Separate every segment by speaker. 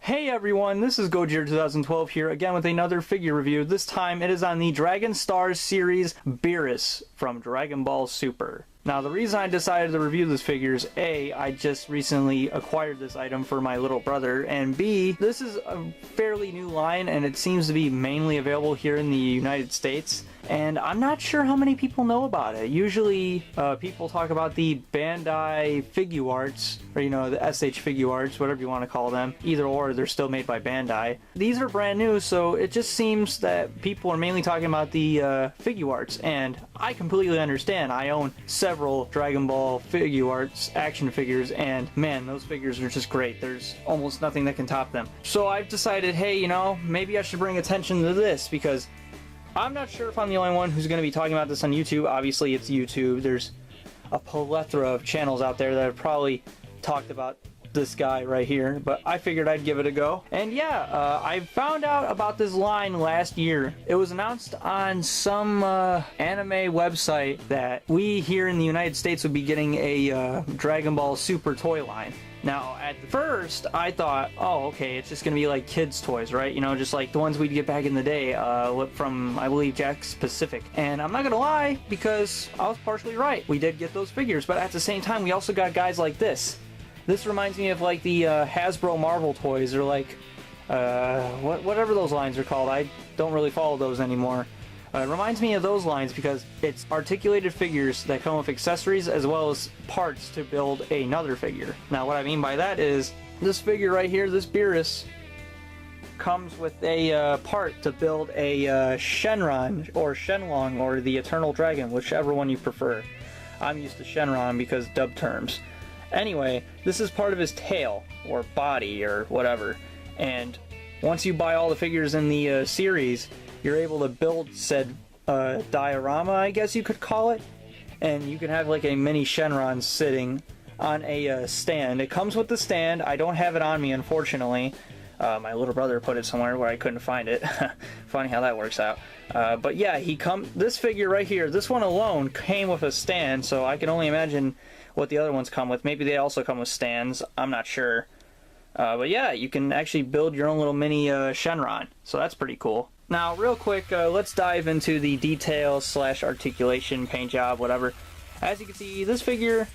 Speaker 1: Hey everyone, this is Gojira 2012 here again with another figure review. This time it is on the Dragon Stars series Beerus from Dragon Ball Super. Now the reason I decided to review this figure is A, I just recently acquired this item for my little brother, and B, this is a fairly new line and it seems to be mainly available here in the United States. And I'm not sure how many people know about it. Usually people talk about the Bandai Figuarts, or the SH Figuarts, whatever you want to call them. Either or, they're still made by Bandai. These are brand new, so it just seems that people are mainly talking about the Figuarts, and I completely understand. I own several Dragon Ball Figuarts action figures, and man, those figures are just great. There's almost nothing that can top them. So I've decided, hey, maybe I should bring attention to this, because I'm not sure if I'm the only one who's going to be talking about this on YouTube. Obviously, it's YouTube. There's a plethora of channels out there that have probably talked about this guy right here, but I figured I'd give it a go. And yeah, I found out about this line last year. It was announced on some anime website that we here in the United States would be getting a Dragon Ball Super toy line. Now, at first, I thought, oh, okay, it's just going to be like kids' toys, right? Just like the ones we'd get back in the day from, I believe, Jack's Pacific. And I'm not going to lie, because I was partially right. We did get those figures, but at the same time, we also got guys like this. This reminds me of like the Hasbro Marvel toys, or like, whatever those lines are called. I don't really follow those anymore. It reminds me of those lines because it's articulated figures that come with accessories as well as parts to build another figure. Now what I mean by that is this figure right here, this Beerus, comes with a part to build a Shenron or Shenlong or the Eternal Dragon, whichever one you prefer. I'm used to Shenron because dub terms. Anyway, this is part of his tail or body or whatever, and once you buy all the figures in the series, you're able to build said diorama, I guess you could call it, and you can have like a mini Shenron sitting on a stand. It comes with the stand. I don't have it on me, unfortunately. My little brother put it somewhere where I couldn't find it. Funny how that works out. But yeah, this figure right here, this one alone came with a stand, so I can only imagine what the other ones come with. Maybe they also come with stands. I'm not sure. But yeah, you can actually build your own little mini Shenron, so that's pretty cool. Now, real quick, let's dive into the details / articulation, paint job, whatever. As you can see, this figure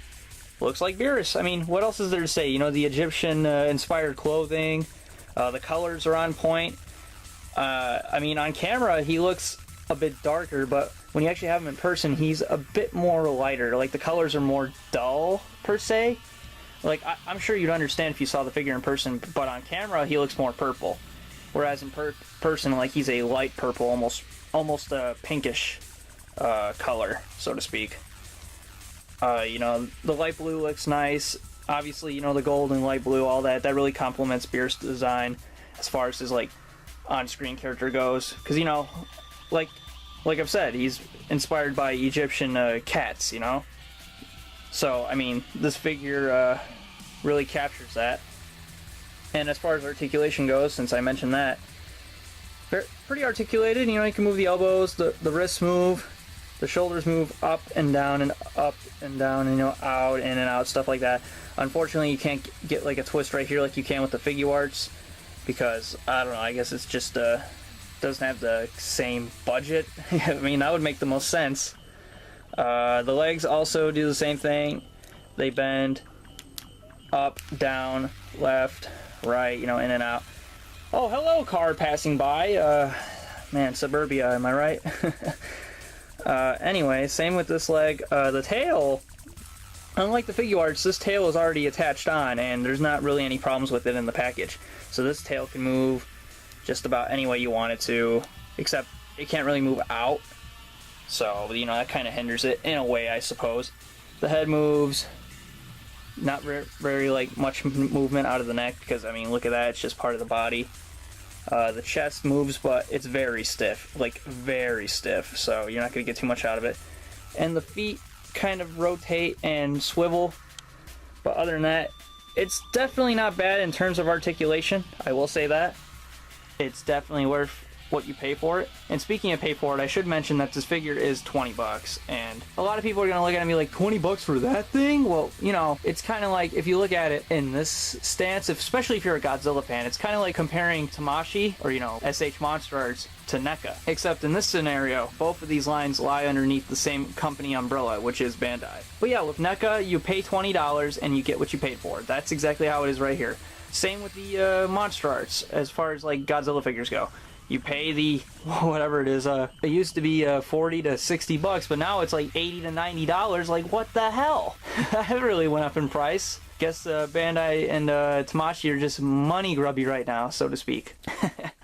Speaker 1: looks like Beerus. I mean, what else is there to say? The Egyptian inspired clothing, the colors are on point. I mean, on camera, he looks a bit darker, but when you actually have him in person, he's a bit more lighter. Like, the colors are more dull, per se. Like, I'm sure you'd understand if you saw the figure in person, but on camera, he looks more purple. Whereas in person, like, he's a light purple, almost a pinkish color, so to speak. The light blue looks nice. Obviously, the gold and light blue, all that really complements Beerus' design as far as his, like, on-screen character goes. Because, like I've said, he's inspired by Egyptian cats, So, I mean, this figure really captures that. And as far as articulation goes, since I mentioned that, pretty articulated. You can move the elbows, the wrists move, the shoulders move up and down and up and down, and out, in and out, stuff like that. Unfortunately, you can't get like a twist right here like you can with the Figuarts, because, I don't know, I guess it's just doesn't have the same budget. I mean, that would make the most sense. The legs also do the same thing. They bend up, down, left, right, in and out. Oh, hello, car passing by. Man, suburbia, am I right? Anyway, same with this leg. The tail, unlike the Figuarts, this tail is already attached on, and there's not really any problems with it in the package. So this tail can move just about any way you want it to, except it can't really move out. So, that kind of hinders it in a way, I suppose. The head moves. Not very like much movement out of the neck, because I mean, look at that, it's just part of the body. The chest moves, but it's very stiff, like very stiff, so you're not going to get too much out of it. And the feet kind of rotate and swivel, but other than that, it's definitely not bad in terms of articulation. I will say that. It's definitely worth what you pay for it. And speaking of pay for it, I should mention that this figure is 20 bucks. And a lot of people are going to look at me like, 20 bucks for that thing? Well, you know, it's kind of like, if you look at it in this stance, especially if you're a Godzilla fan, it's kind of like comparing Tamashii, or, you know, SH Monster Arts, to NECA. Except in this scenario, both of these lines lie underneath the same company umbrella, which is Bandai. But yeah, with NECA, you pay $20 and you get what you paid for. That's exactly how it is right here. Same with the Monster Arts, as far as like Godzilla figures go. You pay the, whatever it is, it used to be 40 to 60 bucks, but now it's like 80 to $90. Like, what the hell? That really went up in price. Guess Bandai and Tamashii are just money grubby right now, so to speak.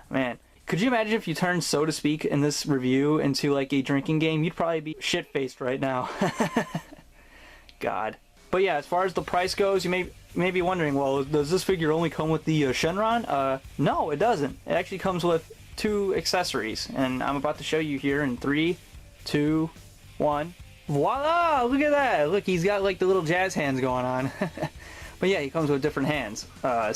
Speaker 1: Man, could you imagine if you turned, so to speak, in this review into like a drinking game? You'd probably be shit-faced right now. God. But yeah, as far as the price goes, you may be wondering, well, does this figure only come with the Shenron? No, it doesn't. It actually comes with 2 accessories, and I'm about to show you here in 3, 2, 1. Voila! Look at that! Look, he's got like the little jazz hands going on. But yeah, he comes with different hands,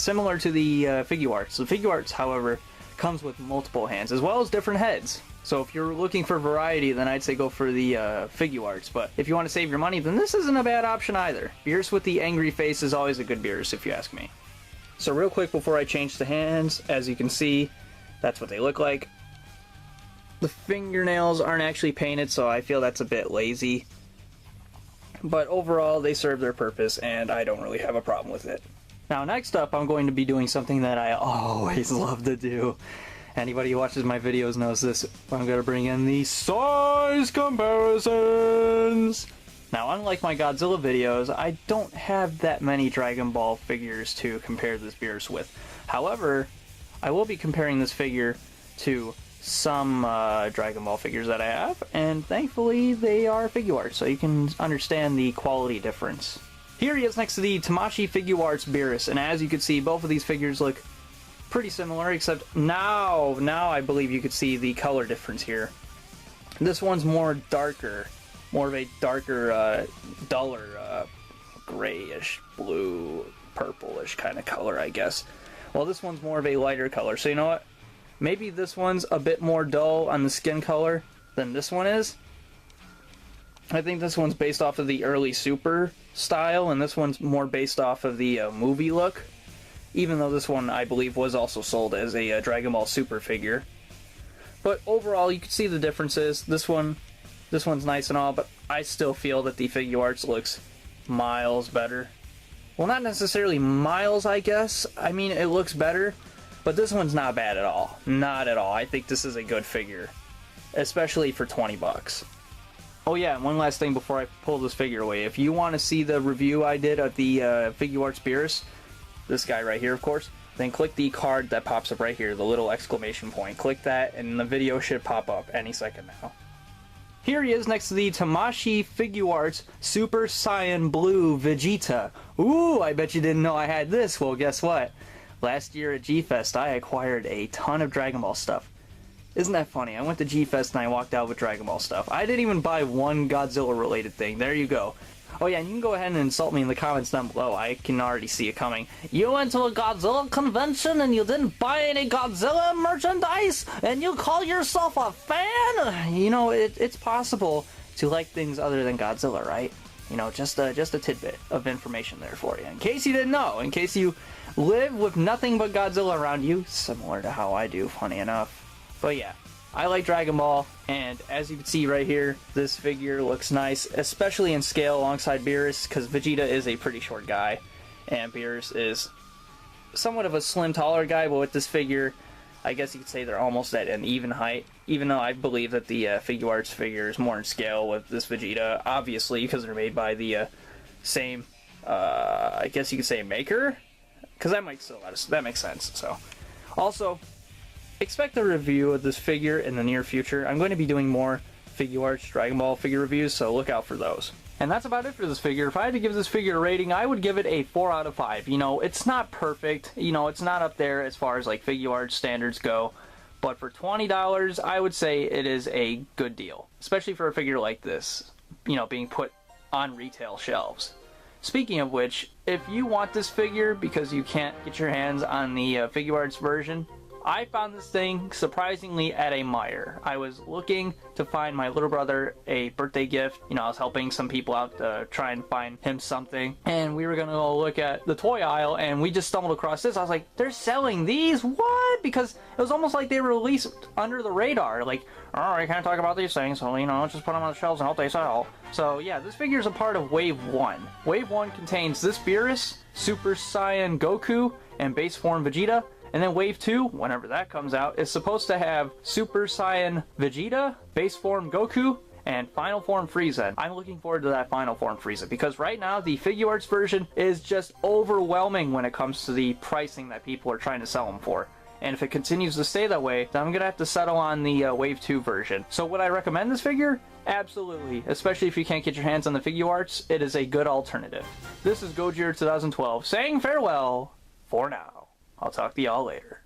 Speaker 1: similar to the Figuarts. The Figuarts, however, comes with multiple hands, as well as different heads. So if you're looking for variety, then I'd say go for the Figuarts. But if you want to save your money, then this isn't a bad option either. Beerus with the angry face is always a good Beerus, if you ask me. So real quick before I change the hands, as you can see, that's what they look like. The fingernails aren't actually painted, so I feel that's a bit lazy. But overall, they serve their purpose, and I don't really have a problem with it. Now, next up, I'm going to be doing something that I always love to do. Anybody who watches my videos knows this. I'm going to bring in the size comparisons. Now, unlike my Godzilla videos, I don't have that many Dragon Ball figures to compare this Beerus with. However, I will be comparing this figure to some Dragon Ball figures that I have, and thankfully they are Figuarts, so you can understand the quality difference. Here he is next to the Tamashii Figuarts Beerus, and as you can see, both of these figures look pretty similar, except now I believe you could see the color difference here. This one's more darker, more of a darker, duller, grayish, blue, purplish kind of color, I guess. Well, this one's more of a lighter color, so you know what? Maybe this one's a bit more dull on the skin color than this one is. I think this one's based off of the early Super style, and this one's more based off of the movie look. Even though this one, I believe, was also sold as a Dragon Ball Super figure. But overall, you can see the differences. This one's nice and all, but I still feel that the Figuarts looks miles better. Well, not necessarily miles, I guess. I mean, it looks better, but this one's not bad at all. Not at all. I think this is a good figure, especially for 20 bucks. Oh yeah, and one last thing before I pull this figure away. If you want to see the review I did of the Figuarts Beerus, this guy right here, of course, then click the card that pops up right here, the little exclamation point. Click that, and the video should pop up any second now. Here he is next to the Tamashii Figuarts Super Saiyan Blue Vegeta. Ooh, I bet you didn't know I had this. Well, guess what? Last year at G-Fest, I acquired a ton of Dragon Ball stuff. Isn't that funny? I went to G-Fest and I walked out with Dragon Ball stuff. I didn't even buy one Godzilla-related thing. There you go. Oh yeah, and you can go ahead and insult me in the comments down below. I can already see it coming. You went to a Godzilla convention and you didn't buy any Godzilla merchandise? And you call yourself a fan? You know, it's possible to like things other than Godzilla, right? You know, just a tidbit of information there for you. In case you didn't know, in case you live with nothing but Godzilla around you, similar to how I do, funny enough. But yeah, I like Dragon Ball, and as you can see right here, this figure looks nice, especially in scale alongside Beerus, because Vegeta is a pretty short guy, and Beerus is somewhat of a slim, taller guy, but with this figure, I guess you could say they're almost at an even height, even though I believe that the Figuarts figure is more in scale with this Vegeta, obviously, because they're made by the same, I guess you could say maker? Because that makes sense, so. Also, expect a review of this figure in the near future. I'm going to be doing more Figuarts Dragon Ball figure reviews, so look out for those. And that's about it for this figure. If I had to give this figure a rating, I would give it a 4 out of 5. You know, it's not perfect. You know, it's not up there as far as like Figuarts standards go. But for $20, I would say it is a good deal. Especially for a figure like this, you know, being put on retail shelves. Speaking of which, if you want this figure because you can't get your hands on the Figuarts version, I found this thing surprisingly at a Meijer. I was looking to find my little brother a birthday gift. You know, I was helping some people out to try and find him something. And we were gonna go look at the toy aisle and we just stumbled across this. I was like, they're selling these? What? Because it was almost like they were released under the radar. Like, oh, I can't talk about these things, so, you know, just put them on the shelves and hope they sell. So yeah, this figure is a part of Wave 1. Wave 1 contains this Beerus, Super Saiyan Goku, and base form Vegeta. And then Wave 2, whenever that comes out, is supposed to have Super Saiyan Vegeta, base form Goku, and final form Frieza. I'm looking forward to that final form Frieza because right now the Figuarts version is just overwhelming when it comes to the pricing that people are trying to sell them for. And if it continues to stay that way, then I'm going to have to settle on the Wave 2 version. So would I recommend this figure? Absolutely. Especially if you can't get your hands on the Figuarts, it is a good alternative. This is Gojira 2012 saying farewell for now. I'll talk to y'all later.